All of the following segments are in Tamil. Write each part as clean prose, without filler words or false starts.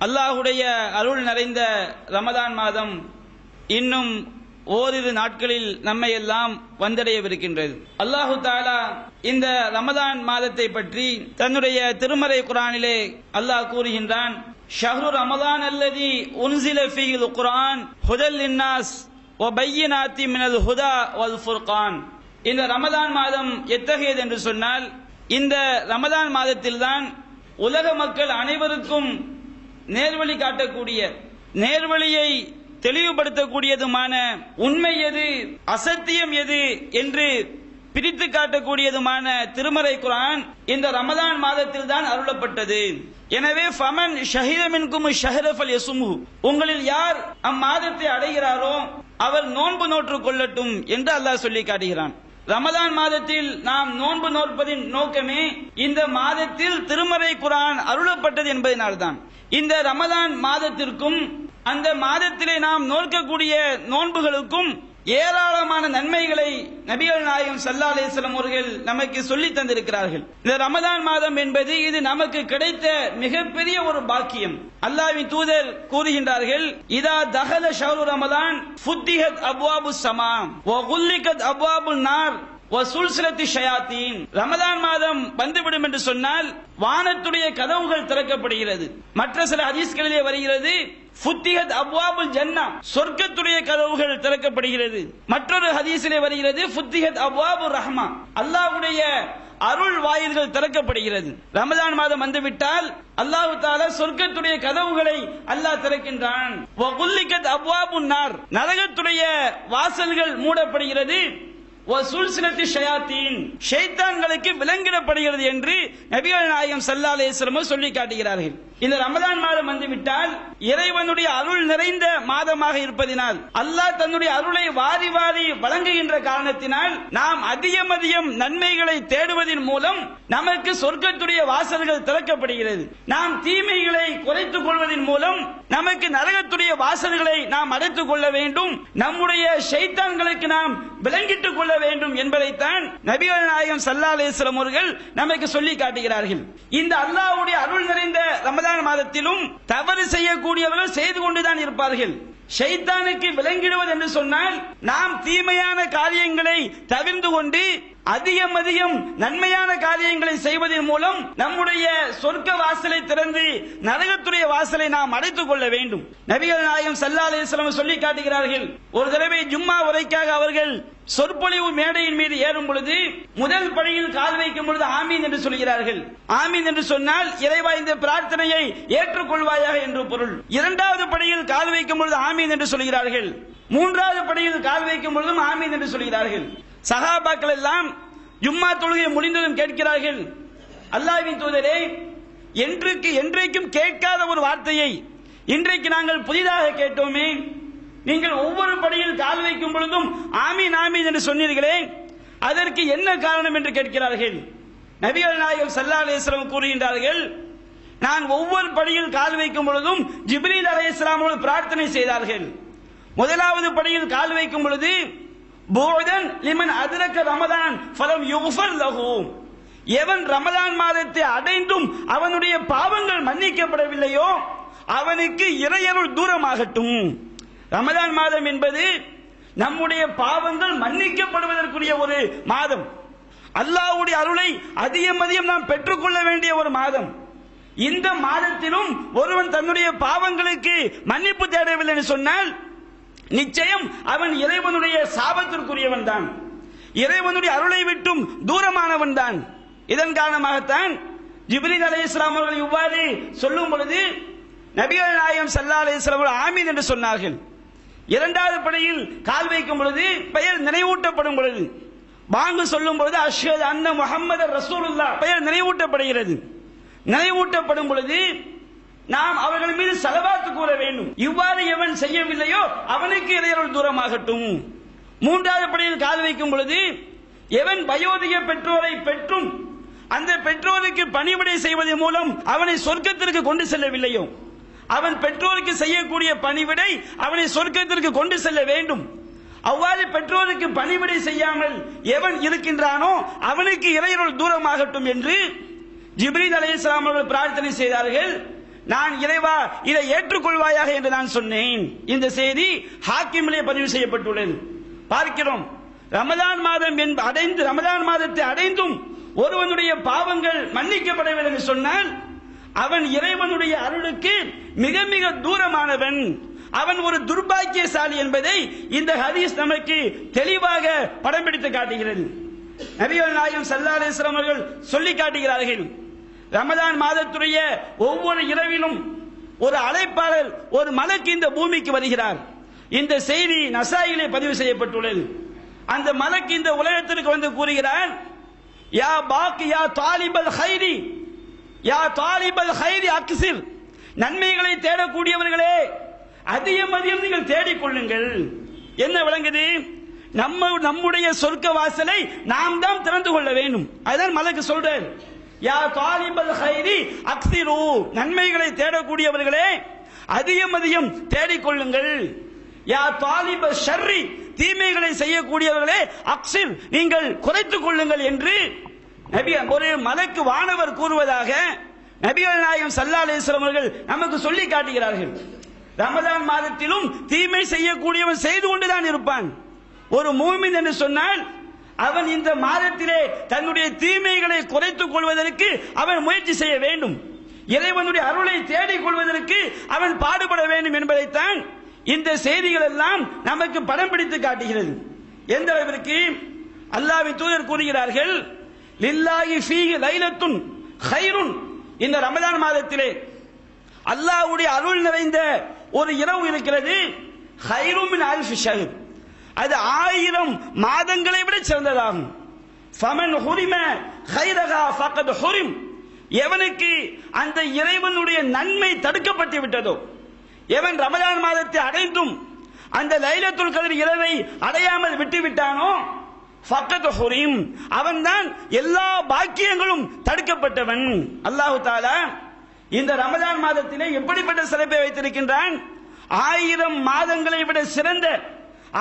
அல்லாஹுடைய அருள் நிறைந்த ரமதான் மாதம் இன்னும் ஓரிரு நாட்களில் நம்மை எல்லாம் வந்தடையவிருக்கின்றது. அல்லாஹு தஆலா இந்த ரமதான் மாதத்தை பற்றி தன்னுடைய திருமறை குர்ஆனிலே அல்லாஹ் கூறுகின்றான், ஷஹ்ரு ரமதான் அல்லதி உன்சில ஃபீஹில் குர்ஆன் ஹுதல் லின்னாஸ் வ பையினாத்தி மினல் ஹுதா வல் ஃபுர்கான். இந்த ரமதான் மாதம் எத்தகையது என்று சொன்னால், இந்த ரமதான் மாதத்தில்தான் உலக மக்கள் அனைவருக்கும் நேர்வழி காட்டக்கூடிய, நேர்வழியை தெளிவுபடுத்தக்கூடியதுமான உண்மை எது அசத்தியம் எது என்று பிரித்து காட்டக்கூடியதுமான திருமறை குர்ஆன் இந்த ரமதான் மாதத்தில் தான் அருளப்பட்டது. எனவே ஃபமன் ஷஹித மின்கும் ஷஹர ஃபல்யஸும்ஹு, உங்களில் யார் அம்மாதத்தை அடைகிறாரோ அவர் நோன்பு நோற்றுக் கொள்ளட்டும் என்று அல்லாஹ் சொல்லி காட்டுகிறான். ரமதான் மாதத்தில் நாம் நோன்பு நோற்பதின் நோக்கமே இந்த மாதத்தில் திருமறை குர்ஆன் அருளப்பட்டது என்பதனால்தான். இந்த ரமதான் மாதத்திற்கும் அந்த மாதத்திலே நாம் நோக்கக்கூடிய நோன்புகளுக்கும் ஏராளமான நன்மைகளை நபிகள் நாயகம் ஸல்லல்லாஹு அலைஹி வஸல்லம் அவர்கள் நமக்கு சொல்லி தந்திருக்கிறார்கள். இந்த ரமதான் மாதம் என்பது இது நமக்கு கிடைத்த மிகப்பெரிய ஒரு பாக்கியம். அல்லாஹ்வின் தூதர் கூறுகின்றார்கள், இதா தஹல ஷஹ்ரு ரமதான் ஃபுத்திஹத் அப்வாபுஸ் ஸமா வ குல்லிகத் அப்வாபுன் நார் வ சுல்சிலத்தி ஷயாத்தீன். ரமதான் மாதம் வந்துவிடும் என்று சொன்னால் வானத்துடைய கதவுகள் திறக்கப்படுகிறது. மற்ற சில ஹதீஸ்களிலே வருகிறது, ஃபுத்திஹத் அப்வாபுல் ஜன்னா, சொர்க்கத்துடைய கதவுகள் திறக்கப்படுகிறது. மற்றொரு ஹதீஸிலே வருகிறது, ஃபுத்திஹத் அப்வாபுர் ரஹ்மா, அல்லாஹ்வுடைய அருள் வாயில்கள் திறக்கப்படுகிறது. ரமதான் மாதம் வந்துவிட்டால் அல்லாஹ் தஆலா சொர்க்கத்துடைய கதவுகளை அல்லாஹ் திறக்கின்றான். வ குல்லிகத் அப்வாபுன் நார், நரகத்துடைய வாசல்கள் மூடப்படுகிறது. வசுல்சிலத்தி ஷயாத்தீன், ஷைத்தான்களுக்கு விலங்கிடப்படுகிறது என்று நபிகள் நாயகம் ஸல்லல்லாஹு அலைஹி வஸல்லம் சொல்லி காட்டுகிறார்கள். இந்த ரமதான் மாதம் வந்துவிட்டால் இறைவனுடைய அருள் நிறைந்த மாதமாக இருப்பதினால், அல்லாஹ் தன்னுடைய அருளை வாரி வாரி வழங்குகின்ற காரணத்தினால் நாம் அதிகம் நன்மைகளை தேடுவதன் மூலம் நமக்கு சொர்க்கத்துடைய வாசல்கள் திறக்கப்படுகிறது. நாம் தீமைகளை குறைத்துக் கொள்வதன் மூலம் நமக்கு நரகத்துடைய வாசல்களை நாம் அடைத்துக் கொள்ள வேண்டும். நம்முடைய ஷைத்தான்களுக்கு நாம் விலங்கிட்டுக் கொள்ள வேண்டும் என்பதைத்தான் நபிகள் நாயகம் ஸல்லல்லாஹு அலைஹி வஸல்லம் அவர்கள் நமக்கு சொல்லி காட்டுகிறார்கள். இந்த அல்லாஹ்வுடைய அருள் நிறைந்த ரமதான் மாதத்திலும் தவறு செய்யக்கூடியவர்கள் செய்து கொண்டுதான் இருப்பார்கள். ஷைத்தானுக்கு விலங்கிடுவது என்று சொன்னால் நாம் தீமையான காரியங்களை தவிர்த்து கொண்டு அதிகம் நன்மையான காரியங்களை செய்வதன் மூலம் நம்முடைய சொர்க்க வாசலை திறந்து நரகத்துடைய வாசலை நாம் அடைத்துக் கொள்ள வேண்டும். நபிகள் நாயகம் ஸல்லல்லாஹு அலைஹி வஸல்லம் சொல்லி காட்டுகிறார்கள், ஒரு தடவை ஜும்மா உரைக்காக அவர்கள் சொற்பொழிவு மேடையின் மீது ஏறும் பொழுது முதல் படியில் கால் வைக்கும் பொழுது ஆமீன் என்று சொல்கிறார்கள். ஆமீன் என்று சொன்னால் இறைவா இந்த பிரார்த்தனையை ஏற்றுக்கொள்வாயாக என்று பொருள். இரண்டாவது படியில் கால் வைக்கும் பொழுது ஆமீன் என்று சொல்கிறார்கள். மூன்றாவது படியில் கால் வைக்கும் பொழுதும் ஆமீன் என்று சொல்கிறார்கள். சஹாபாக்கள் எல்லாம் ஜும்மா தொழுகை முடிந்ததும் கேட்கிறார்கள், அல்லாஹ்வின் தூதரே, என்றைக்கும் கேட்காத ஒரு வார்த்தையை இன்றைக்கு நாங்கள் புதிதாக கேட்டோமே, நீங்கள் ஒவ்வொரு படியில் கால் வைக்கும் பொழுதும் ஆமீன் ஆமீன் என்று சொன்னீர்களே, அதற்கு என்ன காரணம் என்று கேட்கிறார்கள். நபிகள் நாயகம் ஸல்லல்லாஹு அலைஹி வஸல்லம் கூறுகின்றார்கள், நான் ஒவ்வொரு படியில் கால் வைக்கும் பொழுதும் ஜிப்ரீல் அலைஹிஸ்ஸலாம் அவர்கள் பிரார்த்தனை செய்தார்கள். முதலாவது படியில் கால் வைக்கும் பொழுது புஅதன் லிமன் அத்ரக ரமதான் ஃபலம் யுஃபர் லஹு, எவன் ரமதான் மாதத்தை அடைந்தும் அவனுடைய பாவங்கள் மன்னிக்கப்படவில்லையோ அவனுக்கு இறையருள் தூரமாகட்டும். ரமதான் மாதம் என்பது நம்முடைய பாவங்கள் மன்னிக்கப்படுவதற்குரிய ஒரு மாதம். அல்லாஹ்வுடைய அருளை அதிகம் நாம் பெற்றுக்கொள்ள வேண்டிய ஒரு மாதம். இந்த மாதத்திலும் ஒருவன் தன்னுடைய பாவங்களுக்கு மன்னிப்பு தேடவில்லை என்று சொன்னால் நிச்சயம் அவன் இறைவனுடைய சாபத்திற்குரியவன் தான், இறைவனுடைய அருளை விட்டும் தூரமானவன் தான். இதன் காரணமாகத்தான் ஜிப்ரீல் அலைஹிஸ்ஸலாம் அவர்கள் இவ்வாறு சொல்லும் பொழுது நபிகள் நாயகம் ஸல்லல்லாஹு அலைஹி வஸல்லம் ஆமீன் என்று சொன்னார்கள். இரண்டாவது படியில் கால் வைக்கும் பொழுது பெயர் நினைவூட்டப்படும் பொழுது, பாங்கு சொல்லும் பொழுது அஷ்ஹது அன்ன முஹம்மது ரசூலுல்லாஹ் பெயர் நினைவூட்டப்படுகிறது. நினைவூட்டப்படும் பொழுது நாம் அவர்கள் மீது ஸலவாத் கூற வேண்டும். இவ்வாறு எவன் செய்யவில்லையோ அவனுக்கு இறையருள் தூரமாகட்டும். மூன்றாவது படியில் கால் வைக்கும் பொழுது எவன் வயோதிக பெற்றோரை பெற்றும் அந்த பெற்றோருக்கு பணிவிடை செய்வதன் மூலம் அவனை சொர்க்கத்திற்கு கொண்டு செல்லவில்லையோ, அவன் பெற்றோருக்கு செய்யக்கூடிய பணிவிடை அவனை சொர்க்கத்திற்கு கொண்டு செல்ல வேண்டும். அவ்வாறு பெற்றோருக்கு பணிவிடை செய்யாமல் எவன் இருக்கின்றானோ அவனுக்கு இறையருள் தூரமாகட்டும் என்று ஜிப்ரீல் அலைஹிஸ்ஸலாம் அவர்கள் பிரார்த்தனை செய்தார்கள். நான் இறைவா இதை ஏற்றுக்கொள்வாயாக என்று நான் சொன்னேன். இந்த செய்தி ஹாக்கிமிலே பதிவு செய்யப்பட்டுள்ளது. பார்க்கிறோம், ரமதான் மாதத்தை அடைந்தும் ஒருவனுடைய பாவங்கள் மன்னிக்கப்படவில்லை என்று சொன்னால் அவன் இறைவனுடைய அருளுக்கு மிக மிக தூரமானவன், அவன் ஒரு துர்பாக்கியசாலி என்பதை இந்த ஹதீஸ் நமக்கு தெளிவாக படம் பிடித்து காட்டுகிறது. நபிகள் நாயகம் ஸல்லல்லாஹு அலைஹி வஸல்லம் அவர்கள் சொல்லி காட்டுகிறார்கள், ரமதான் மாதத்துடைய ஒவ்வொரு இரவிலும் ஒரு அழைப்பாளர், ஒரு மலக்கு இந்த பூமிக்கு வருகிறார். இந்த செய்தி நசாயிலே பதிவு செய்யப்பட்டுள்ளது. அந்த மலக்கு இந்த உலகத்திற்கு வந்து கூறுகிறார், யா பாக்கி யா தாலிபல் ஹைரி, யா தாலிபல் ஹைரி அக்ஸிர், நன்மைகளை தேடக்கூடியவர்களே அதிகம் அதிகம் நீங்கள் தேடிக்கொள்ளுங்கள். என்ன விளங்குது? நம்முடைய சொர்க்க வாசலை நாம் தான் திறந்து கொள்ள வேண்டும். அதுதான் மலக்கு சொல்றார், யா தாலிபல் ஹைரி அக்ஸிரு, நன்மைகளை தேடக்கூடியவர்களே அதிகம் அதிகம் தேடிக்கொள்ளுங்கள். யா தாலிப ஷர்ரி, தீமைகளை செய்யக்கூடியவர்களே அக்ஸிர், நீங்கள் குறைத்துக் கொள்ளுங்கள் என்று ஒரு மலக்கு வானவர் கூறுவதாக நபிகள் நாயகம் ஸல்லல்லாஹு அலைஹி வஸல்லம் அவர்கள் நமக்கு சொல்லி காட்டுகிறார்கள். ரமதான் மாதத்திலும் தீமை செய்யக்கூடியவன் செய்து கொண்டுதான் இருப்பான். ஒரு மூமின் என்று சொன்னால் அவன் இந்த மாதத்திலே தன்னுடைய தீமைகளை குறைத்துக் கொள்வதற்கு அவன் முயற்சி செய்ய வேண்டும். இறைவனுடைய அருளை தேடிக் கொள்வதற்கு அவன் பாடுபட வேண்டும் என்பதைத்தான் இந்த செய்திகள் எல்லாம் நமக்கு படம் பிடித்து காட்டுகிறது. எந்த அளவிற்கு அல்லாஹ்வின் தூதர் கூறுகிறார்கள், லில்லாஹி ஃபீஹி லைலத்துன் கைருன், இந்த ரமதான் மாதத்திலே அல்லாஹ்வுடைய அருள் நிறைந்த ஒரு இரவு இருக்கிறது, கைரும் மின் அல்ஃபி ஷஹர், அது 1000 மாதங்களை விட சிறந்ததாகும். ஃபமன் ஹுரிம கைரஹா ஃபகத் ஹுரிம், எவனுக்கு அந்த இறைவனுடைய நன்மை தடுக்கப்பட்டு விட்டதோ, எவன் ரமதான் மாதத்தை அடைந்தும் அந்த லைலத்துல் கத்ர் இரவை அடையாமல் விட்டு விட்டானோ ஃபகத் ஹுரிம், அவன்தான் எல்லா பாக்கியங்களும் தடுக்கப்பட்டவன். அல்லாஹ் தஆலா இந்த ரமதான் மாதத்திலே எப்படிப்பட்ட சிறப்பை வைத்திருக்கின்றான்? 1000 மாதங்களை விட சிறந்த,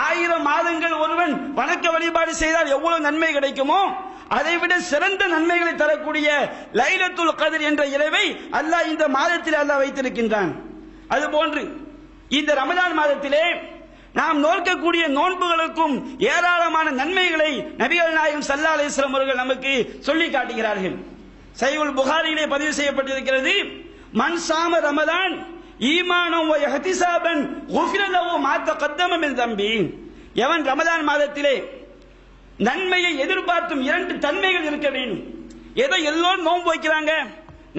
1000 மாதங்கள் ஒருவன் வணக்க வழிபாடு செய்தால் எவ்வளவு நன்மை கிடைக்குமோ அதை விட சிறந்த நன்மைகளை தரக்கூடிய லைலத்துல் கத்ர் என்ற இரவை அல்லாஹ் இந்த மாதத்தில் அல்லாஹ் வைத்திருக்கின்றான். அதுபோன்று இந்த ரமதான் மாதத்திலே நாம் நோக்கக்கூடிய நோன்புகளுக்கும் ஏராளமான நன்மைகளை நபிகள் நாயகம் ஸல்லல்லாஹு அலைஹி வஸல்லம் அவர்கள் நமக்கு சொல்லி காட்டுகிறார்கள். சஹீஹுல் புகாரியிலே பதிவு செய்யப்பட்டிருக்கிறது, மன் சாம ரமதான் ஈமானம் வ இஹ்திசாபன் குஃபிர லஹு மா தகத்தம மின் தம்பி, எவன் ரமதான் மாதத்திலே நன்மையை எதிர்பார்த்தும் 2 தன்மைகள் இருக்க வேண்டும். ஏதோ எல்லோரும் நோன்பு வைக்கிறாங்க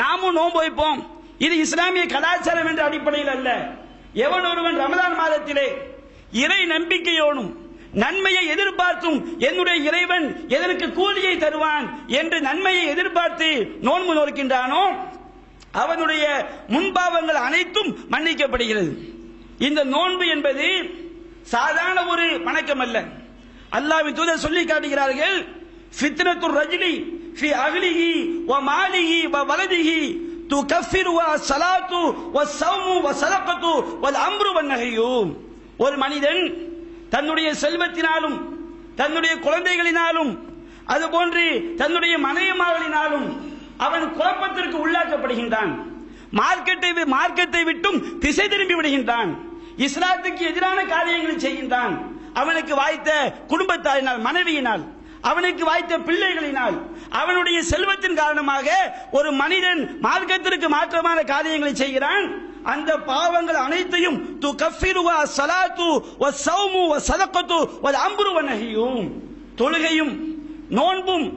நாமும் நோன்பு வைப்போம், இது இஸ்லாமிய கலாச்சாரம் என்ற அடிப்படையில் அல்ல. எவன் ஒருவன் ரமதான் மாதத்திலே இறை நம்பிக்கையோடும் நன்மையை எதிர்பார்த்தும் என்னுடைய இறைவன் எதற்கு கூலியை தருவான் என்று நன்மையை எதிர்பார்த்து நோன்பு நோக்கின்றானோ அவனுடைய முன்பாவங்கள் அனைத்தும் மன்னிக்கப்படுகிறது. இந்த நோன்பு என்பது சாதாரண ஒரு வணக்கம் அல்ல. அல்லாஹ்வின் தூதர் சொல்லி காட்டுகிறார்கள், ஃபித்னத்துர் ரஜுலி ஃபி அஹ்லிஹி வ மாலிஹி வ வலதிஹி துகஃபிரு வ ஸலாத்து வ ஸௌமு வ ஸலகத்து வல் அம்ரு வன் நஹ்யு, ஒரு மனிதன் தன்னுடைய செல்வத்தினாலும் தன்னுடைய குழந்தைகளினாலும் அதுபோன்று தன்னுடைய மனைவிமார்களினாலும் அவன் குழப்பத்திற்கு உள்ளாக்கப்படுகின்றான், மார்க்கத்தை விட்டும் திசை திரும்பி விடுகின்றான், இஸ்லாத்துக்கு எதிரான காரியங்களை செய்கின்றான். அவனுக்கு வாய்த்த குடும்பத்தாரினால், மனைவியினால், அவனுக்கு வாய்த்த பிள்ளைகளினால், அவனுடைய செல்வத்தின் காரணமாக ஒரு மனிதன் மார்க்கத்திற்கு மாற்றமான காரியங்களை செய்கிறான். அந்த பாவங்கள் அனைத்தையும் துகஃபிருவா ஸலாத்து வ ஸௌமு வ ஸதகத்து வல் அம்ரு வன் நஹ்யு, தொழுகையும் நோன்பும்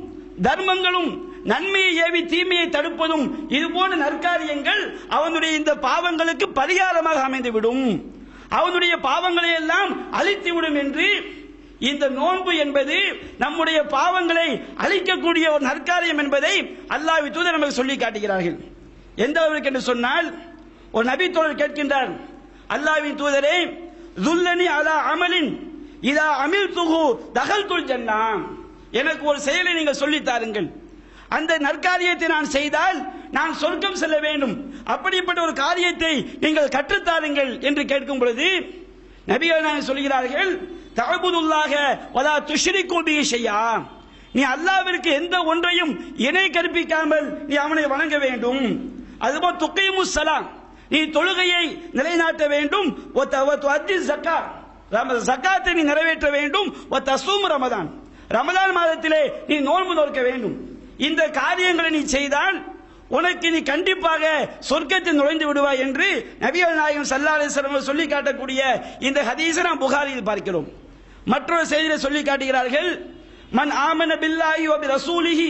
தர்மங்களும் நன்மையை ஏவி தீமையை தடுப்பதும் இதுபோன்ற நற்காரியங்கள் அவனுடைய இந்த பாவங்களுக்கு பரிகாரமாக அமைந்துவிடும், அவனுடைய பாவங்களை எல்லாம் அழித்துவிடும் என்று இந்த நோன்பு என்பது நம்முடைய பாவங்களை அழிக்கக்கூடிய ஒரு நற்காரியம் என்பதை அல்லாஹ்வின் தூதர் நமக்கு சொல்லி காட்டுகிறார்கள். எந்த அளவிற்கு என்று சொன்னால், ஒரு நபி தோழர் கேட்கின்றார், அல்லாஹ்வின் தூதரே துல்லனி அலா அமலின் இதா அமில்துஹு தகல்துல் ஜன்னா, எனக்கு ஒரு செயலை நீங்கள் சொல்லி தாருங்கள், அந்த நற்காரியத்தை நான் செய்தால் நான் சொர்க்கம் செல்ல வேண்டும், அப்படிப்பட்ட ஒரு காரியத்தை நீங்கள் கற்றுத்தாருங்கள் என்று கேட்கும் பொழுது நபிகள் சொல்கிறார்கள், தஅபுதுல்லாஹ வலா துஷ்ரிகு பிஹி ஷைஆ, நீ அல்லாஹ்விற்கு எந்த ஒன்றையும் இணை கற்பிக்காமல் நீ அவனை வணங்க வேண்டும். அதுபோல் துக்கீமுஸ் ஸலாம், நீ தொழுகையை நிலைநாட்ட வேண்டும், ஜக்காத்தை நீ நிறைவேற்ற வேண்டும், ரமதான் ரமதான் மாதத்திலே நீ நோன்பு நோக்க வேண்டும். இந்த காரியங்களை நீ செய்தால் உனக்கு நீ கண்டிப்பாக சொர்க்கத்தில் நுழைந்து விடுவாய் என்று நபிகள் நாயகம் ஸல்லல்லாஹு அலைஹி வஸல்லம் சொல்லி காட்டக்கூடிய இந்த ஹதீஸை நாம் புகாரியில் பார்க்கிறோம். மற்றொரு செய்தியை சொல்லி காட்டுகிறார்கள், மன் ஆமன பில்லாஹி வ பிரசூலிஹி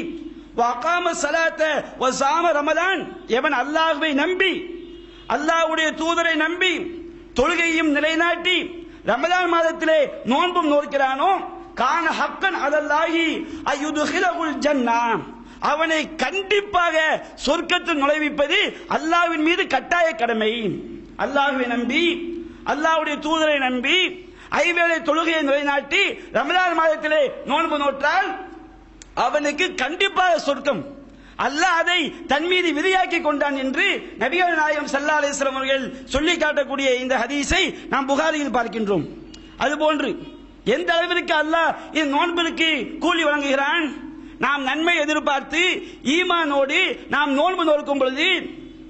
வ அகாம ஸலாத்த வ ஸாம ரமதான், எவன் அல்லாஹ்வை நம்பி அல்லாஹ்வுடைய தூதரை நம்பி தொழுகையும் நிலைநாட்டி ரமதான் மாதத்திலே நோன்பும் நோக்கிறானோ, கான ஹக்கன் அலல்லாஹி அய்யுத்ஹிலஹுல் ஜன்னah, அவனை கண்டிப்பாக சொர்க்கத்தில் நுழைவிப்பது அல்லாஹ்வின் மீது கட்டாய கடமை. அல்லாஹ்வை நம்பி அல்லாஹ்வுடைய தூதரை நம்பி ஐவேளை தொழுகையை நிலைநாட்டி ரமலான் மாதத்திலே நோன்பு நோற்றால் அவனுக்கு கண்டிப்பாக சொர்க்கம். அல்லாஹ் அதை தன் மீது விதியாக்கி கொண்டான் என்று நபிகள் நாயகம் ஸல்லல்லாஹு அலைஹி வஸல்லம் அவர்கள் சொல்லி காட்டக்கூடிய இந்த ஹதீஸை நாம் புகாரியில் பார்க்கின்றோம். அதுபோன்று எந்த அளவிற்கு அல்லாஹ் இந்த நோன்பிற்கு கூலி வழங்குகிறான், நாம் நன்மை எதிர்பார்த்து ஈமானோடு நாம் நோன்பு நோக்கும் பொழுது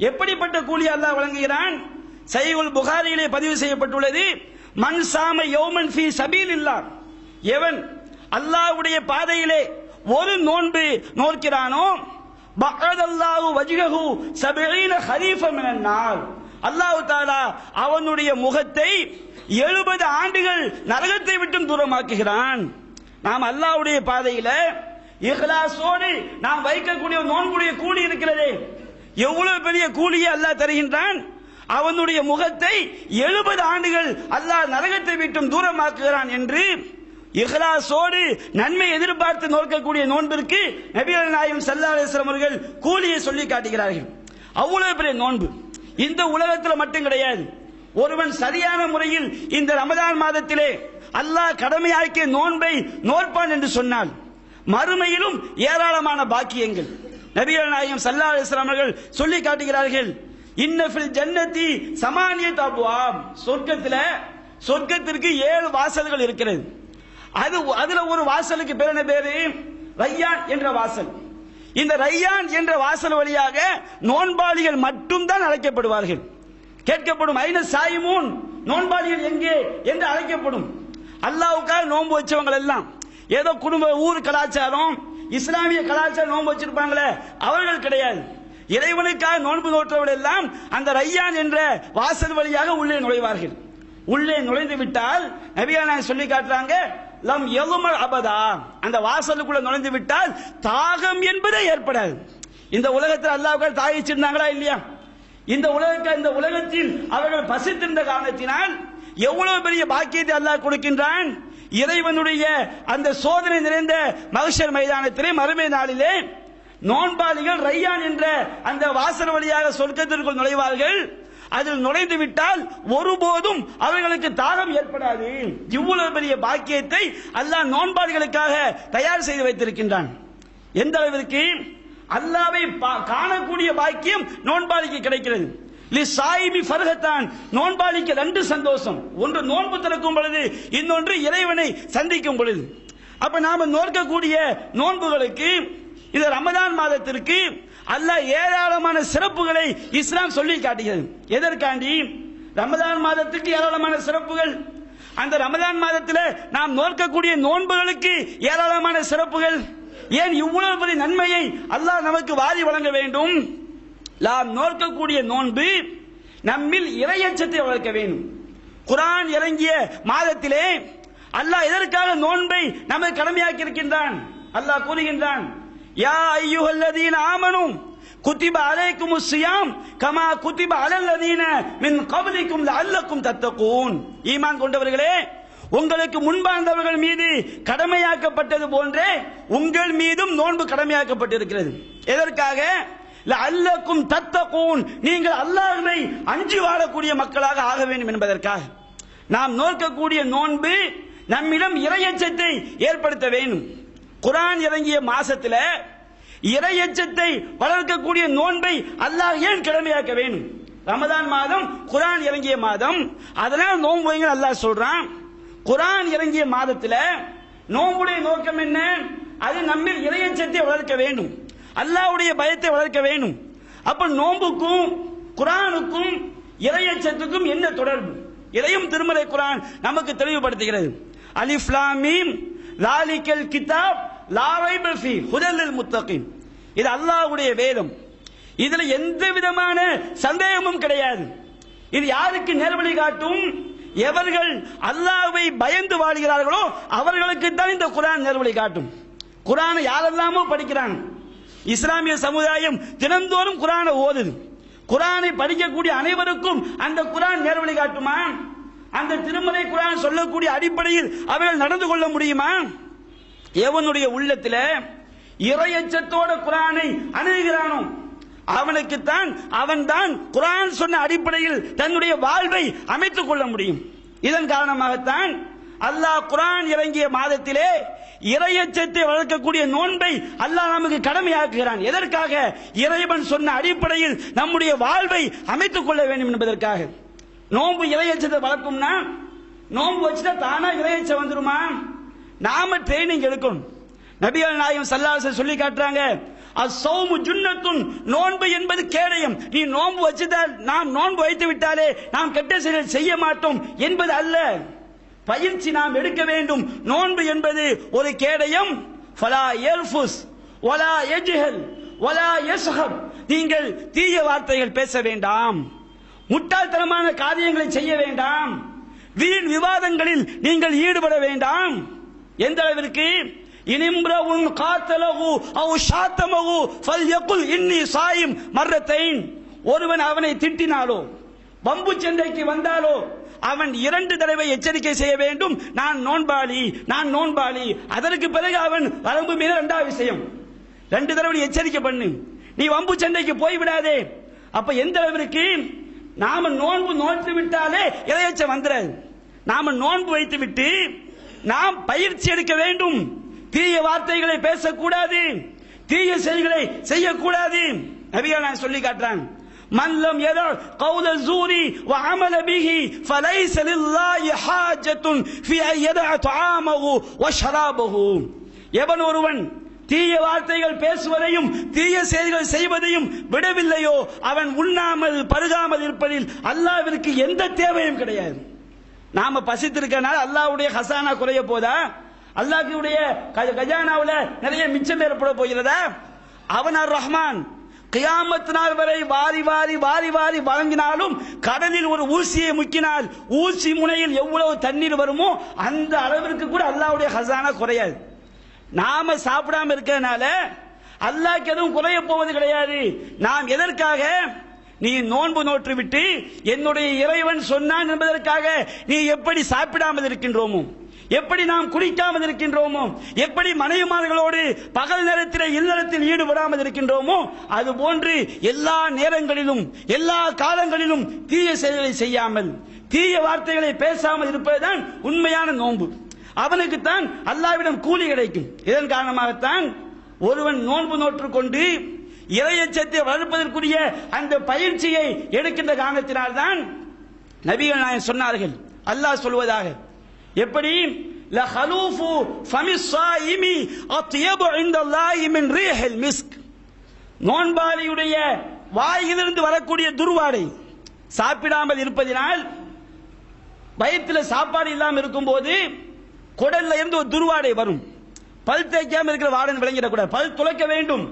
எப்படிப்பட்ட கூலி அல்லாஹ் வழங்குகிறான். சஹீஹுல் புகாரியிலே பதிவு செய்யப்பட்டுள்ளது, மன் சாம யௌமன் ஃபீ சபீலில்லாஹ், எவன் அல்லாஹ்வுடைய பாதையிலே ஒரு நோன்பு நோக்கிறானோ, பஅதல்லாஹு வஜ்ஹஹு 70 ஹரீஃப மினன் நார், அல்லாஹ் தஆலா அவனுடைய முகத்தை 70 ஆண்டுகள் நரகத்தை விட்டு தூரமாக்குகிறான். நாம் அல்லாஹ்வுடைய பாதையில இஹ்லாஸோடு நாம் வைக்கக்கூடிய நோன்புடைய கூலி இருக்கிறதே, எவ்வளவு பெரிய கூலியை அல்லாஹ் தருகின்றான். அவனுடைய முகத்தை 70 ஆண்டுகள் அல்லாஹ் நரகத்தை விட்டும் தூரமாக்குகிறான் என்று இஹ்லாஸோடு நன்மை எதிர்பார்த்து நோக்கக்கூடிய நோன்பிற்கு நபிகள் நாயகம் ஸல்லல்லாஹு அலைஹி வஸல்லம் அவர்கள் கூலியை சொல்லி காட்டுகிறார்கள். அவ்வளவு பெரிய நோன்பு இந்த உலகத்தில் மட்டும் கிடையாது. ஒருவன் சரியான முறையில் இந்த ரமதான் மாதத்திலே அல்லாஹ் கடமையாக்கிய நோன்பை நோற்பான் என்று சொன்னால் மறுமையிலும் ஏராளமான பாக்கியங்கள் நபிகள் நாயகம் ஸல்லல்லாஹு அலைஹி வஸல்லம் அவர்கள் சொல்லி காட்டுகிறார்கள். இன்ன ஃபில் ஜன்னதி சமானியத் அப்வாப், சொர்க்கத்திற்கு 7 வாசல்கள் இருக்கிறது. அதுல ஒரு வாசலுக்கு பேர் என்ன பேரு? ரையான் என்ற வாசல். இந்த ரையான் என்ற வாசல் வழியாக நோன்பாளிகள் மட்டும்தான் அழைக்கப்படுவார்கள். கேட்கப்படும், ஐன சாயிமூன், நோன்பாளிகள் எங்கே என்று அழைக்கப்படும். அல்லாஹ்வுக்காக நோன்பு வச்சவங்க எல்லாம் ஏதோ குடும்ப ஊர் கலாச்சாரம் இஸ்லாமிய கலாச்சாரம் நோன்பு வச்சிருப்பாங்களே அவர்கள் கிடையாது. இறைவனுக்காக நோன்பு நோற்றவர்கள் எல்லாம் அந்த ரையான் என்ற வாசல் வழியாக உள்ளே நுழைவார்கள். உள்ளே நுழைந்து விட்டால் நபிகள் சொல்லி காட்டுறாங்க, லம் யலுமல் அபதா, அந்த வாசலுக்குள்ள நுழைந்து விட்டால் தாகம் என்பதே ஏற்படாது. இந்த உலகத்தில் அல்லாஹ்வுக்காக தாகிச்சிருந்தாங்களா இல்லையா? இந்த உலகத்தில் அவர்கள் பசித்திருந்த காரணத்தினால் எவ்வளவு பெரிய பாக்கியத்தை அல்லாஹ் கொடுக்கின்றான். இறைவனுடைய அந்த சோதனை நிறைந்த மஹ்ஷர் மைதானத்திலே மறுமை நாளிலே நோன்பாளிகள் ரையான் என்ற அந்த வாசல் வழியாக சொர்க்கத்திற்குள் நுழைவார்கள். அதில் நுழைந்து விட்டால் ஒருபோதும் அவர்களுக்கு தாகம் ஏற்படாது. இவ்வளவு பெரிய பாக்கியத்தை அல்லாஹ் நோன்பாளிகளுக்காக தயார் செய்து வைத்திருக்கின்றான். எந்த அளவிற்கு அல்லாஹ்வை காணக்கூடிய பாக்கியம் நோன்பாளிக்கு கிடைக்கிறது. லிசாயிபி ஃபர்ஹத்தான், நோன்பாளிக்கு 2 சந்தோஷம். ஒன்று நோன்பு திறக்கும் பொழுது, இன்னொன்று இறைவனை சந்திக்கும் பொழுது. அப்ப நாம நோக்கக்கூடிய நோன்புகளுக்கு இந்த ரமதான் மாதத்திற்கு அல்லாஹ் ஏராளமான சிறப்புகளை இஸ்லாம் சொல்லி காட்டுகிறது. எதற்காண்டி? ரமதான் மாதத்துக்கு ஏராளமான சிறப்புகள், அந்த ரமதான் மாதத்தில் நாம் நோக்கக்கூடிய நோன்புகளுக்கு ஏராளமான சிறப்புகள். ஏன் இவ்வளவு பெரிய நன்மையை அல்லாஹ் நமக்கு வாரி வழங்க வேண்டும்? நாம் நோக்கக்கூடிய நோன்பு நம்மில் இறையச்சத்தை வளர்க்க வேண்டும். குர்ஆன் இறங்கிய மாதத்திலே அல்லாஹ் எதற்காக நோன்பை நமக்கு கடமையாக்கி இருக்கின்றான்? அல்லாஹ் கூறுகின்றான், யா அய்யுஹல்லதீன ஆமனு குத்திப அலைக்குமுஸ் ஸியாம் கமா குத்திப அலல்லதீன மின் கப்லிக்கும் லஅல்லக்கும் தத்தகூன், ஈமான் கொண்டவர்களே, உங்களுக்கு முன்பார்ந்தவர்கள் மீது கடமையாக்கப்பட்டது போன்றே உங்கள் மீதும் நோன்பு கடமையாக்கப்பட்டிருக்கிறது. எதற்காக? லஅல்லக்கும் தத்தகூன், நீங்கள் அல்லாஹ்வை அஞ்சி வாழக்கூடிய மக்களாக ஆக வேண்டும் என்பதற்காக. நாம் நோக்கக்கூடிய நோன்பு நம்மிடம் இறையச்சத்தை ஏற்படுத்த வேண்டும். குர்ஆன் இறங்கிய மாசத்தில் இறையச்சத்தை வளர்க்கக்கூடிய நோன்பை அல்லாஹ் ஏன் கடமையாக்க வேண்டும்? ரமதான் மாதம் குர்ஆன் இறங்கிய மாதம், அதனால் நோன்பு வைங்க அல்லாஹ் சொல்றான். குர்ஆன் இறங்கிய மாதத்தில் நோன்புடைய நோக்கம் என்ன? அது நம்மில் இறையச்சத்தை வளர்க்க வேண்டும், அல்லாஹ்வுடைய பயத்தை வளர்க்க வேண்டும். அப்ப நோன்புக்கும் குர்ஆனுக்கும் இறையச்சத்துக்கும் என்ன தொடர்பு? இதையும் திருமறை குர்ஆன் நமக்கு தெளிவுபடுத்துகிறது. அலிஃப் லாம் மீம் ஸாலிகல் கிதாப் லா ரைப ஃபீ ஹுதல் லில் முத்தகீன். இது அல்லாஹ்வுடைய வேதம். இதுல எந்த விதமான சந்தேகமும் கிடையாது. இது யாருக்கு நேர்வழி காட்டும்? எவர்கள் அல்லாஹ்வை பயந்து வாழ்கிறார்களோ அவர்களுக்கு தான் இந்த குர்ஆன் நேர்வழி காட்டும். குர்ஆனை யாரெல்லாமோ படிக்கிறாங்க. இஸ்லாமிய சமுதாயம் தினந்தோறும் குர்ஆனை ஓதுது. குர்ஆனை படிக்கக்கூடிய அனைவருக்கும் அந்த குர்ஆன் நேர்வழி காட்டுமா? அந்த திருமறை குர்ஆன் சொல்லக்கூடிய அடிப்படையில் அவர்கள் நடந்து கொள்ள முடியுமா? எவனுடைய உள்ளத்தில் இறையச்சத்தோட குர்ஆனை அணுகுகிறானோ அவனுக்குத்தான் அவன்தான் குர்ஆன் சொன்ன அடிப்படையில் தன்னுடைய வாழ்வை அமைத்துக் கொள்ள முடியும். இதன் காரணமாகத்தான் அல்லாஹ் குர்ஆன் இறங்கிய மாதத்திலே இறையச்சத்தை வளர்க்கக்கூடிய நோன்பை அல்லாஹ் நமக்கு கடமையாக்குகிறான். எதற்காக? இறைவன் சொன்ன அடிப்படையில் நம்முடைய வாழ்வை அமைத்துக் கொள்ள வேண்டும் என்பதற்காக. நோன்பு இறையச்சத்தை வளர்க்கும்னா நோன்பு வச்சுட்டா தானா இறையச்சம் வந்துருமா? நாம ட்ரைனிங் எடுக்கணும். நபிகள் நாயகம் ஸல்லல்லாஹு அலைஹி வஸல்லம் சொல்லி காட்டுறாங்க, அஸ்ஸௌமு ஜுன்னத்துன், நோன்பு என்பது கேடயம். நீ நோன்பு வச்சுட்டால், நாம் நோன்பு வைத்து விட்டாலே நாம் கெட்ட செயல் செய்ய மாட்டோம் என்பது அல்ல. பயிற்சி நாம் எடுக்க வேண்டும். நோன்பு என்பது ஒரு கேடயம். ஃபலா யல்ஃபுஸ் வலா யஜ்ஹல் வலா யஸ்ஹப், நீங்கள் தீய வார்த்தைகள் பேச வேண்டாம், முட்டாள்தனமான காரியங்களை செய்ய வேண்டாம், வீண் விவாதங்களில் நீங்கள் ஈடுபட வேண்டாம். எந்த அளவிற்கு? இனிம்ரவுன் காத்தலஹு அவ் ஷாத்தமஹு ஃபல்யகுல் இன்னி ஸாயிம் மர்ரத்தைன், ஒருவன் அவனை திட்டினாலோ வம்பு சண்டைக்கு வந்தாலோ அவன் 2 தடவை எச்சரிக்கை செய்ய வேண்டும், நான் நோன்பாளி, நான் நோன்பாளி. அதற்கு பிறகு அவன் வரம்பு மீற 2வது விஷயம், 2 தடவை எச்சரிக்கை பண்ணு, நீ வம்பு சண்டைக்கு போய் விடாதே. அப்ப எந்த அளவிற்கு நாம நோன்பு நோற்று விட்டாலே இறையச்சம் வந்துடாது. நாம நோன்பு வைத்து விட்டு நாம் பயிற்சி எடுக்க வேண்டும். தீய வார்த்தைகளை பேசக்கூடாது, தீய செயல்களை செய்யக்கூடாது. நபிகள் சொல்லி காட்டுறாங்க, மல்லம் யதா கௌல ஸூரி வ அமல பிஹி ஃபலைஸ லில்லாஹி ஹாஜத்துன் ஃபீ யதா தஆமஹு வ ஷராபஹு. எவன் ஒருவன் தீய வார்த்தைகள் பேசுவதையும் தீய செயல்கள் செய்வதையும் விடவில்லையோ அவன் உண்ணாமல் பருகாமல் இருப்பதில் அல்லாஹ்விற்கு எந்த தேவையும் கிடையாது. நாம பசித்திருக்கனால அல்லாஹ்வுடைய ஹசானா குறைய போதா? அல்லாஹ்வுடைய கஜானாவுல நிறைய மிச்சம் ஏற்பட போகிறதா? அவன் அர் ரஹ்மான். கியாமத் நாள் வரை வாரி வாரி வாரி வாரி வழங்கினாலும் கடலில் ஒரு ஊசியை முக்கினால் ஊசி முனையில் எவ்வளவு தண்ணீர் வருமோ அந்த அளவிற்கு கூட அல்லாஹ்வுடைய ஹசானா குறையாது. நாம சாப்பிடாம இருக்கிறதுனால அல்லாஹ்க்கு எதுவும் குறைய போவது கிடையாது. நாம் எதற்காக? நீ நோன்பு நோற்று விட்டு என்னுடைய இறைவன் சொன்னான் என்பதற்காக நீ எப்படி சாப்பிடாமல் இருக்கின்றோமோ, எப்படி நாம் குடிக்காமல் இருக்கின்றோமோ, எப்படி மனைவிமார்களோடு பகல் நேரத்தில் இல்லறத்தில் ஈடுபடாமல் இருக்கின்றோமோ அதுபோன்று எல்லா நேரங்களிலும் எல்லா காலங்களிலும் தீய செயல்களை செய்யாமல் தீய வார்த்தைகளை பேசாமல் இருப்பதுதான் உண்மையான நோன்பு. அவனுக்குத்தான் அல்லாஹ்விடம் கூலி கிடைக்கும். இதன் காரணமாகத்தான் ஒருவன் நோன்பு நோற்று கொண்டு இறையச்சத்தை வளர்ப்பதற்குரிய அந்த பயிற்சியை எடுக்கின்ற காரணத்தினால்தான் நபிகள் நாயகம் சொன்னார்கள், அல்லாஹ் சொல்வதாக, எப்படி லஹலூஃபு ஃபமிஸ்ஸாயிமி அத்யபு இன்தல்லாஹி மின் ரீஹில் மிஸ்க், நோன்பாளியுடைய வாயிலிருந்து வரக்கூடிய துர்வாடை, சாப்பிடாமல் இருப்பதினால் வயிற்றில் சாப்பாடு இல்லாமல் இருக்கும்போது குடல்ல இருந்து ஒரு துர்வாடை வரும். பல் தேய்க்காம இருக்கிற வாடன் விளங்கிடக்கூடாது, பல் துளைக்க வேண்டும்.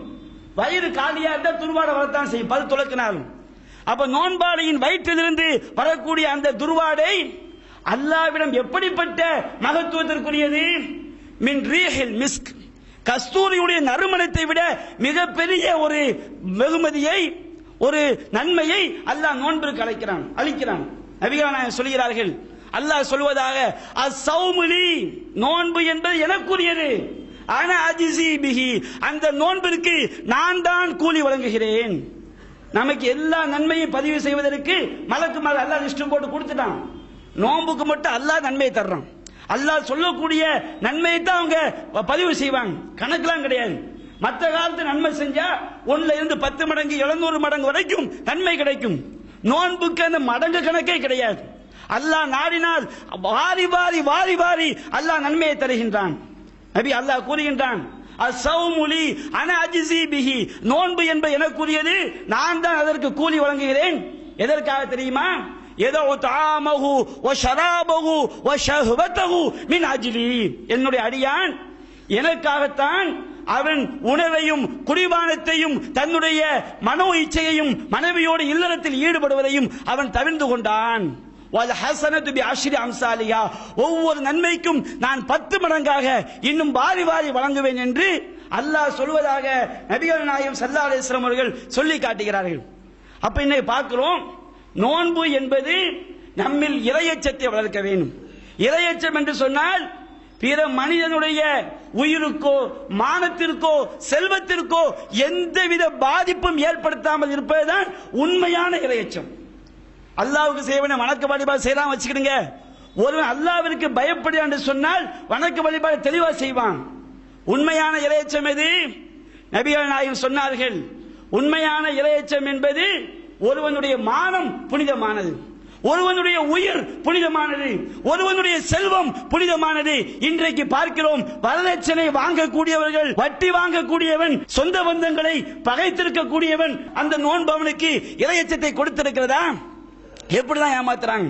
வயிறு காலியா இருந்தா துர்வாடை வரத்தான் செய்யும், பல் துளைக்கினாலும். அப்ப நோன்பாளியின் வயிற்றிலிருந்து வரக்கூடிய அந்த துர்வாடை அல்லாஹ்விடம் எப்படிப்பட்ட மகத்துவத்திற்குரியது? மின் ரீஹில் மிஸ்க், கஸ்தூரியுடைய நறுமணத்தை விட மிகப்பெரிய ஒரு வெகுமதியை, ஒரு நன்மையை அல்லாஹ் நோன்பிற்கு அளிக்கிறான். நபிகள் நாயகம் சொல்கிறார்கள், அல்லாஹ் சொல்வதாக, அஸ்ஸௌமுலி, நோன்பு என்பது எனக்குரியது, ஆனா அஜிஸி பிஹி, அந்த நோன்பிற்கு நான் தான் கூலி வழங்குகிறேன். நமக்கு எல்லா நன்மையும் பதிவு செய்வதற்கு மலக்குமார் அல்லாஹ் லிஸ்ட் போட்டு கொடுத்துட்டான். நோன்புக்கு மட்டும் அல்லாஹ் நன்மையை தர்றான். அல்லாஹ் சொல்லக்கூடிய நன்மையை தான் அவங்க பதிவு செய்வாங்க, கணக்கெல்லாம் கிடையாது. மற்ற காலத்து நன்மை செஞ்சா 1ல இருந்து 10 மடங்கு 700 மடங்கு வரைக்கும் நன்மை கிடைக்கும். நோன்புக்கு அந்த மடங்கு கணக்கே கிடையாது. அல்லாஹ் நாடினால் வாரி வாரி வாரி வாரி அல்லாஹ் நன்மையை தருகின்றான். நபி அல்லாஹ் கூறுகின்றான், அஸ்ஸௌமுலி அன அஜ்ஸி பிஹி, நோன்பு என்பது எனக்குரியது, நான் தான் அதற்கு கூலி வழங்குகிறேன். எதற்காக தெரியுமா? ஏதோ தாமஹு வ ஷராபஹு வ ஷஹ்வதஹு மின் அஜ்லி, என்னுடைய அடியான் எனக்காகத்தான் அவன் உணவையும் குடிபானத்தையும் தன்னுடைய மனோ இச்சையையும் மனைவியோடு இல்லறத்தில் ஈடுபடுவதையும் அவன் தவிர்த்து கொண்டான். ஒவ்வொரு நன்மைக்கும் நான் 10 மடங்காக இன்னும் வாரி வாரி வழங்குவேன் என்று அல்லாஹ் சொல்வதாக நபிகள் நாயகம் ஸல்லல்லாஹு அலைஹி வஸல்லம் அவர்கள் சொல்லி காட்டுகிறார்கள். அப்ப இன்னைக்கு பார்க்கிறோம், நோன்பு என்பது நம்மில் இறையச்சத்தை வளர்க்க வேண்டும். இறையச்சம் என்று சொன்னால் பிற மனிதனுடைய உயிருக்கோ மானத்திற்கோ செல்வத்திற்கோ எந்தவித பாதிப்பும் ஏற்படுத்தாமல் இருப்பதுதான் உண்மையான இறையச்சம். அல்லாஹ்வுக்கு செய்வன வணக்க வழிபாடு செய்யலாம் வச்சுக்கிடுங்க. ஒருவன் அல்லாஹ்விற்கு பயப்படுகிறான் என்று சொன்னால் வணக்க வழிபாடு தெளிவா செய்வான். உண்மையான இறையச்சம் எது? நபிகள் நாயகம் சொன்னார்கள், உண்மையான இறையச்சம் என்பது ஒருவனுடைய மானம் புனிதமானது, ஒருவனுடைய உயிர் புனிதமானது, ஒருவனுடைய செல்வம் புனிதமானது. இன்றைக்கு பார்க்கிறோம், வரதட்சணை வாங்கக்கூடியவர்கள், வட்டி வாங்கக்கூடியவன், சொந்த பந்தங்களை பகைத்திருக்கக்கூடியவன் அந்த நோன்பவனுக்கு இறையச்சத்தை கொடுத்திருக்கிறதா? எப்படிதான் ஏமாத்துறாங்க?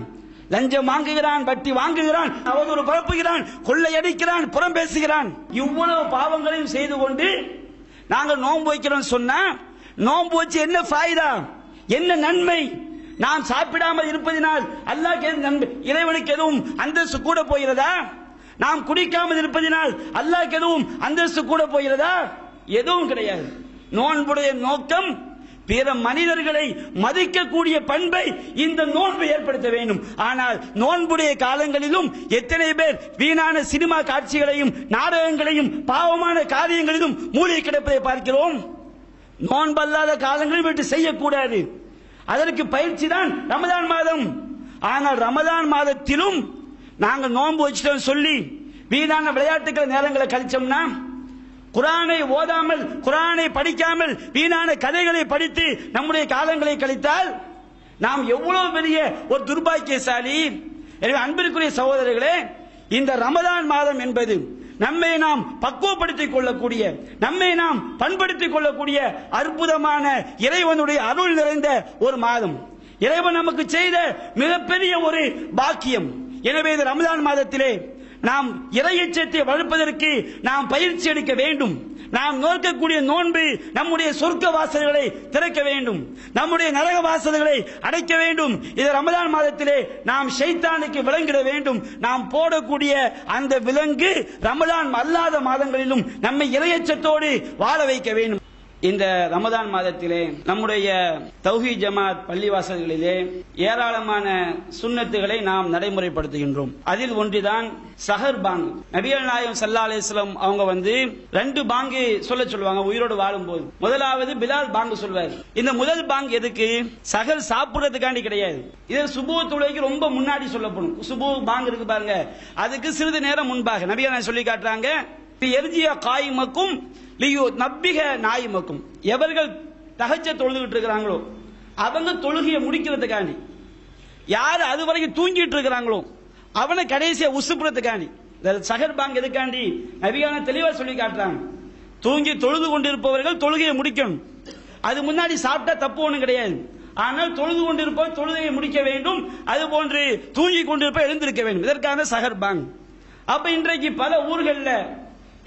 லஞ்சம் வாங்குகிறான், வட்டி வாங்குகிறான், அவதூறு பரப்புகிறான், கொள்ளையடிக்கிறான், புறம் பேசுகிறான். இவ்வளவு பாவங்களையும் செய்து கொண்டு நாங்கள் நோன்பு வைக்கிறோம் சொன்னா, நோன்பு வச்சு என்ன ஃபாயிதா, என்ன நன்மை? நாம் சாப்பிடாமல் இருப்பதினால் அல்லாஹ் இறைவனுக்கு எதுவும் அந்தஸ்து கூட போகிறதா? நாம் குடிக்காமல் இருப்பதினால் அல்லாஹ் எதுவும் அந்தஸ்து கூட போகிறதா? எதுவும் கிடையாது. நோன்புடைய நோக்கம் பிற மனிதர்களை மதிக்கக்கூடிய பண்பை இந்த நோன்பு ஏற்படுத்த வேண்டும். ஆனால் நோன்புடைய காலங்களிலும் எத்தனை பேர் வீணான சினிமா காட்சிகளையும் நாடகங்களையும் பாவமான காரியங்களிலும் மூழ்கி கிடப்பதை பார்க்கிறோம். நோன்பல்லாத காலங்களில் விட்டு செய்யக்கூடாது. அதற்கு பயிற்சி தான் ரமதான் மாதம். ஆனால் ரமதான் மாதத்திலும் நாங்கள் நோன்பு வச்சுட்டோம் சொல்லி வீணான விளையாட்டுகள் நேரங்களை கழிச்சோம்னா, குரானை ஓதாமல் குரானை படிக்காமல் வீணான கதைகளை படித்து நம்முடைய காலங்களை கழித்தால் நாம் எவ்வளவு பெரிய ஒரு துர்பாக்கியசாலி. எனவே அன்பிற்குரிய சகோதரர்களே, இந்த ரமதான் மாதம் என்பது நம்மை நாம் பக்குவப்படுத்திக் கொள்ளக்கூடிய, நம்மை நாம் பண்படுத்திக் கொள்ளக்கூடிய அற்புதமான இறைவனுடைய அருள் நிறைந்த ஒரு மாதம். இறைவன் நமக்கு செய்த மிகப்பெரிய ஒரு பாக்கியம். எனவே இந்த ரமதான் மாதத்திலே நாம் இறையச்சத்தை வளர்ப்பதற்கு நாம் பயிற்சி எடுக்க வேண்டும். நாம் நோக்கக்கூடிய நோன்பு நம்முடைய சொர்க்க வாசல்களை திறக்க வேண்டும், நம்முடைய நரக வாசல்களை அடைக்க வேண்டும். இது ரமதான் மாதத்திலே நாம் ஷைத்தானுக்கு விலங்கிட வேண்டும். நாம் போடக்கூடிய அந்த விலங்கு ரமதான் அல்லாத மாதங்களிலும் நம்மை இறையச்சத்தோடு வாழ வைக்க வேண்டும். இந்த ரமதான் மாதத்திலே நம்முடைய தௌஹீத் ஜமாத் பள்ளிவாசல்களிலே ஏராளமான சுன்னத்துகளை நாம் நடைமுறைப்படுத்துகின்றோம். அதில் ஒன்றுதான் சஹர் பாங்கு. நபிகள் நாயகம் ஸல்லல்லாஹு அலைஹி வஸல்லம் அவங்க 2 பாங்கு சொல்லுவாங்க உயிரோடு வாழும்போது. முதலாவது பிலால் பாங்கு சொல்வார். இந்த முதல் பாங்கு எதுக்கு? சஹர் சாப்பிடுறதுக்காண்டி கிடையாது. இது சுபூ தொழுகைக்கு ரொம்ப முன்னாடி சொல்லப்படும். சுபூ பாங்கு இருக்கு பாருங்க, அதுக்கு சிறிது நேரம் முன்பாக நபிகள் நாயகம் சொல்லி காட்டுறாங்க, எர்ஜியா காயிமக்கும் லியு நப்பிக நாயிமக்கும். எவர்கள் தஹஜ்ஜத் தொழுதுகிட்டு இருக்கிறாங்களோ அவங்க தொழுகையை முடிக்கிறதுக்காண்டி, யார் அது வரைக்கும் தூங்கிட்டு இருக்கிறாங்களோ அவனை கடைசியா உசுப்புறதுக்காண்டி. சஹர் பாங்கு எதுக்காண்டி? நபியான தெளிவா சொல்லி காட்டுறாங்க, தூங்கி தொழுது கொண்டிருப்பவர்கள் தொழுகையை முடிக்கணும். அது முன்னாடி சாப்பிட்டா தப்பு ஒண்ணும் கிடையாது. ஆனால் தொழுது கொண்டிருப்பவர் தொழுகையை முடிக்க வேண்டும். அது போன்று தூங்கி கொண்டிருப்ப எழுந்திருக்க வேண்டும். இதற்கான சஹர் பாங். அப்ப இன்றைக்கு பல ஊர்களில்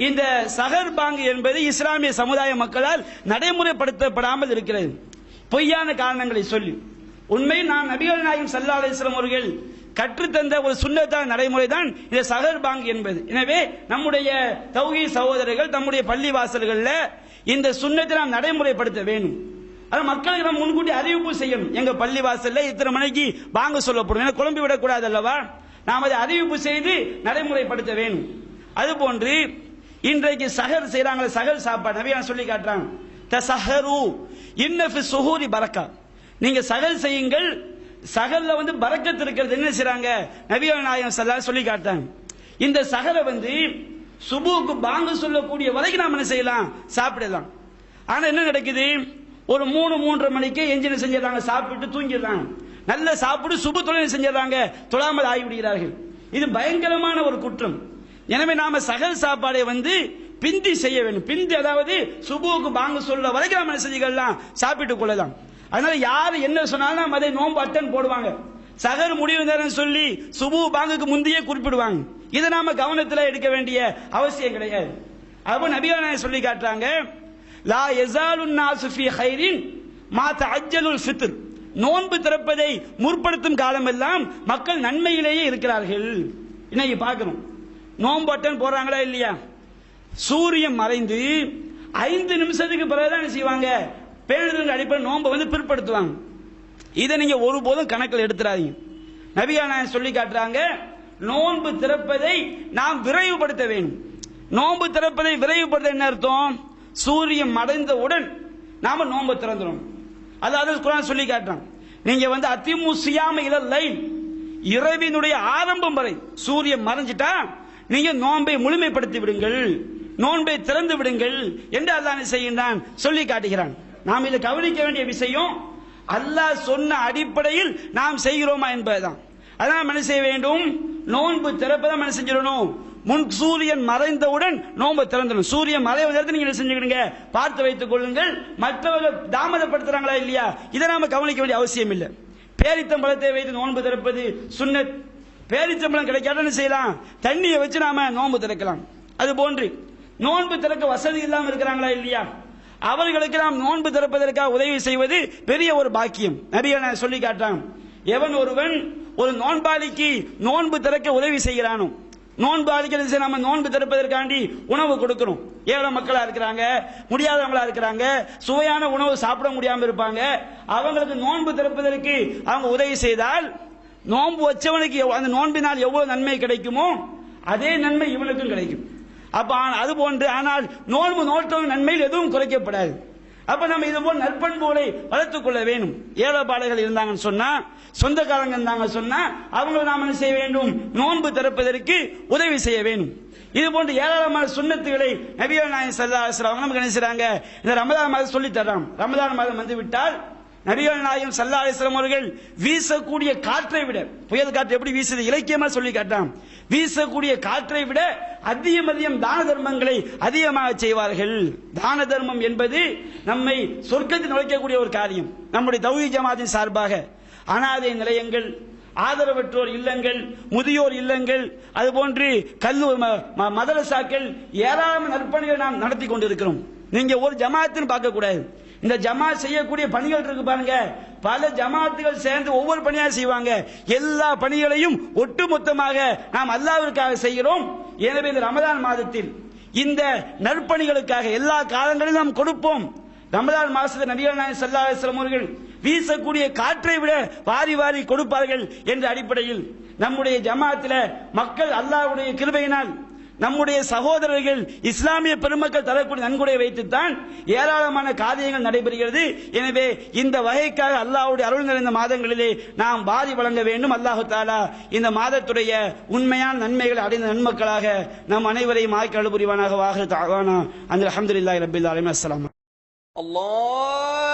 இந்த சஹர் பாங்கு என்பது இஸ்லாமிய சமுதாய மக்களால் நடைமுறைப்படுத்தப்படாமல் இருக்கிறது, பொய்யான காரணங்களை சொல்லி. உண்மையில் நாம் நபிகள் நாயகம் ஸல்லல்லாஹு அலைஹி வஸல்லம் அவர்கள் கற்றுத்தந்த ஒரு சுன்னத்தான நடைமுறை தான் இந்த சஹர் பாங்கு என்பது. எனவே நம்முடைய தௌஹீத் சகோதரர்கள் நம்முடைய பள்ளி வாசல்களில் இந்த சுன்னத்தை நாம் நடைமுறைப்படுத்த வேண்டும். அது மக்களுக்கு நம்ம முன்கூட்டி அறிவிப்பு செய்யணும். எங்க பள்ளி வாசல்ல இத்தனை மணிக்கு பாங்கு சொல்லப்படும், என குழம்பி விடக்கூடாது அல்லவா? நாம் அதை அறிவிப்பு செய்து நடைமுறைப்படுத்த வேண்டும். அதுபோன்று இன்றைக்கு சஹர் செய்யறாங்க, சஹர் சாப்பாடு நபியா சொல்லி காட்டுறாங்க, தஸஹரு இன்ன ஃபி ஸுஹூரி பரக்கா. நீங்க சஹர் செய்யுங்கள், சஹர்ல பரக்கத் இருக்கிறது. என்ன செய்றாங்க? நபிகள் நாயகம் ஸல்லல்லாஹு அலைஹி வஸல்லம் சொல்லி காட்டாங்க. இந்த சஹரை சுபூக்கு பாங்கு சொல்லக்கூடிய வரைக்கும் நாம என்ன செய்யலாம்? சாப்பிடலாம். ஆனா என்ன நடக்குது? ஒரு 3-3:30 மணிக்கு எஞ்சின செஞ்சிடறாங்க, சாப்பிட்டு தூங்கிடுறாங்க. நல்ல சாப்பிட்டு சுபு தொழில் செஞ்சிடறாங்க, தொழாமல் ஆகிவிடுகிறார்கள். இது பயங்கரமான ஒரு குற்றம். எனவே நாம சகல் சாப்பாடை பிந்தி செய்ய வேண்டும். பிந்தி, அதாவது சுபுவுக்கு பாங்கு சொல்ற வரைக்கும் நாம செஞ்சுக்கலாம், சாப்பிட்டுக் கொள்ளலாம். அதனால யார் என்ன சொன்னாலும் அதை நோன்பு அட்டன் போடுவாங்க. சகர் முடிவு நேரம் சொல்லி சுபு பாங்குக்கு முந்தையே குறிப்பிடுவாங்க. இதை நாம கவனத்தில் எடுக்க வேண்டிய அவசியம் கிடையாது. அப்ப நபிகள் நாயகம் சொல்லி காட்டுறாங்க, லா யஸாலுன் நாஸு ஃபீ கைரின் மா தஅஜ்ஜலுல் ஃபித்ர். நோன்பு திறப்பதை முற்படுத்தும் காலமெல்லாம் மக்கள் நன்மையிலேயே இருக்கிறார்கள். இன்னைக்கு பார்க்கிறோம், நோன்பு அட்டன் போறாங்களா இல்லையா? சூரியன் மறைந்து 5 நிமிஷத்துக்கு பிறகுதான் என்ன செய்வாங்க, பேணுதல் அடிப்படை நோன்பை பிற்படுத்துவாங்க. இதை நீங்க ஒருபோதும் கணக்கில் எடுத்துறாதீங்க. நபிகள் நாயகம் சொல்லி காட்டுறாங்க, நோன்பு திறப்பதை நாம் விரைவுபடுத்த வேண்டும். நோன்பு திறப்பதை விரைவுபடுத்த என்ன அர்த்தம்? சூரியன் மறைந்தவுடன் நாம நோன்பு திறந்துடும். அதாவது குர்ஆன் சொல்லி காட்டுறான், நீங்க அத்திமு சியாம இலல் லைல், இரவினுடைய ஆரம்பம் வரை சூரியன் மறைஞ்சிட்டா நீங்க நோன்பை முழுமைப்படுத்தி விடுங்கள், நோன்பை திறந்து விடுங்கள் என்று அல்லாஹ் செய்கின்றான், சொல்லி காட்டுகிறான். நாம் இதை கவனிக்க வேண்டிய விஷயம், அல்லாஹ் சொன்ன அடிப்படையில் நாம் செய்கிறோமா என்பதுதான். அதான் என்ன செய்ய வேண்டும், நோன்பு திறப்பதான் என்ன செஞ்சிடணும், முன் சூரியன் மறைந்தவுடன் நோன்பு திறந்துடும். சூரியன் மறைவதற்கு நீங்க என்ன செஞ்சுக்கிடுங்க, பார்த்து வைத்துக் கொள்ளுங்கள். மற்றவர்கள் தாமதப்படுத்துறாங்களா இல்லையா, இதை நாம கவனிக்க வேண்டிய அவசியம் இல்லை. பேரித்தம்பழத்தை வைத்து நோன்பு திறப்பது சுன்னத். பேரித்தம்பழம் கிடைக்காத என்ன செய்யலாம், தண்ணியை வச்சு நாம நோன்பு திறக்கலாம். அது போன்று நோன்பு திறக்க வசதி இல்லாமல் இருக்கிறாங்களா இல்லையா, அவர்களுக்கு நாம் நோன்பு திறப்பதற்காக உதவி செய்வது பெரிய ஒரு பாக்கியம். நபிகள் சொல்லி காட்டுறான், எவன் ஒருவன் ஒரு நோன்பாளிக்கு நோன்பு திறக்க உதவி செய்கிறானோ, நோன்பாளிக்கு நம்ம நோன்பு திறப்பதற்காண்டி உணவு கொடுக்கிறோம். ஏழை மக்களா இருக்கிறாங்க, முடியாதவங்களா இருக்கிறாங்க, சுவையான உணவு சாப்பிட முடியாம இருப்பாங்க, அவங்களுக்கு நோன்பு திறப்பதற்கு அவங்க உதவி செய்தால் நோன்பு வச்சவனுக்கு அந்த நோன்பினால் எவ்வளவு நன்மை கிடைக்குமோ அதே நன்மை இவனுக்கும் கிடைக்கும். அப்ப அது போன்று, ஆனால் நோன்பு நோட்டவன் நன்மையில் எதுவும் குறைக்கப்படாது. அப்ப நம்ம இது போல் நற்பண்புகளை வளர்த்துக் கொள்ள வேண்டும். ஏழைப்பாளைகள் இருந்தாங்கன்னு சொன்னா, சொந்தக்காரங்க இருந்தாங்க சொன்னா, அவங்களை நாம் என்ன செய்ய வேண்டும், நோன்பு திறப்பதற்கு உதவி செய்ய வேண்டும். இது போன்று ஏராளமான சுன்னத்துகளை நபிகள் நாயகம் ஸல்லல்லாஹு அலைஹி வஸல்லம் நமக்கு என்ன செய்றாங்க, இந்த ரமதான் மாதம் சொல்லி தர்றாங்க. ரமதான் மாதம் வந்துவிட்டால் நபிகள் நாயகம் ஸல்லல்லாஹு அலைஹி வஸல்லம் அவர்கள் வீசக்கூடிய காற்றை விட, புயல் காற்று எப்படி வீசுது இலக்கியமா சொல்லி காட்டான், வீசக்கூடிய காற்றை விட அதிகம் தான தர்மங்களை அதிகமாக செய்வார்கள். தான தர்மம் என்பது நம்மை சொர்க்கத்தில் நுழைக்கக்கூடிய ஒரு காரியம். நம்முடைய தௌஹீத் ஜமாத்தின் சார்பாக அனாதை நிலையங்கள், ஆதரவற்றோர் இல்லங்கள், முதியோர் இல்லங்கள், அதுபோன்று மதரசாக்கள், ஏராளமான நற்பணிகள் நாம் நடத்தி கொண்டிருக்கிறோம். நீங்க ஒரு ஜமாத்தின் பார்க்க கூடாது, இந்த ஜமாத் செய்யக்கூடிய பணிகள் இருக்கு பாருங்க, பல ஜமாத்துகள் சேர்ந்து ஒவ்வொரு பணியாக செய்வாங்க. எல்லா பணிகளையும் ஒட்டுமொத்தமாக நாம் அல்லாஹ்விற்காக செய்கிறோம். எனவே இந்த ரமதான் மாதத்தில் இந்த நற்பணிகளுக்காக எல்லா காலங்களிலும் நாம் கொடுப்போம். ரமதான் மாதத்தில் நபிகள் நாயகம் ஸல்லல்லாஹு அலைஹி வஸல்லம் அவர்கள் வீசக்கூடிய காற்றை விட வாரி வாரி கொடுப்பார்கள் என்ற அடிப்படையில் நம்முடைய ஜமாத்தில் மக்கள் அல்லாஹ்வுடைய கிருபையினால், நம்முடைய சகோதரர்கள் இஸ்லாமிய பெருமக்கள் தரக்கூடிய நன்கொடை வைத்துத்தான் ஏராளமான காரியங்கள் நடைபெறுகிறது. எனவே இந்த வகைக்காக அல்லாஹ்வுடைய அருள் நிறைந்த மாதங்களிலே நாம் வாரி வழங்க வேண்டும். அல்லாஹு தஆலா இந்த மாதத்துடைய உண்மையான நன்மைகளை அடைந்த நன்மக்களாக நம் அனைவரையும் ஆக்கி அருள் புரிவானாக. வாஹிரு தஅவானா அல்ஹம்துலில்லாஹி ரப்பில் ஆலமீன். அஸ்ஸலாமு அல்லாஹ்.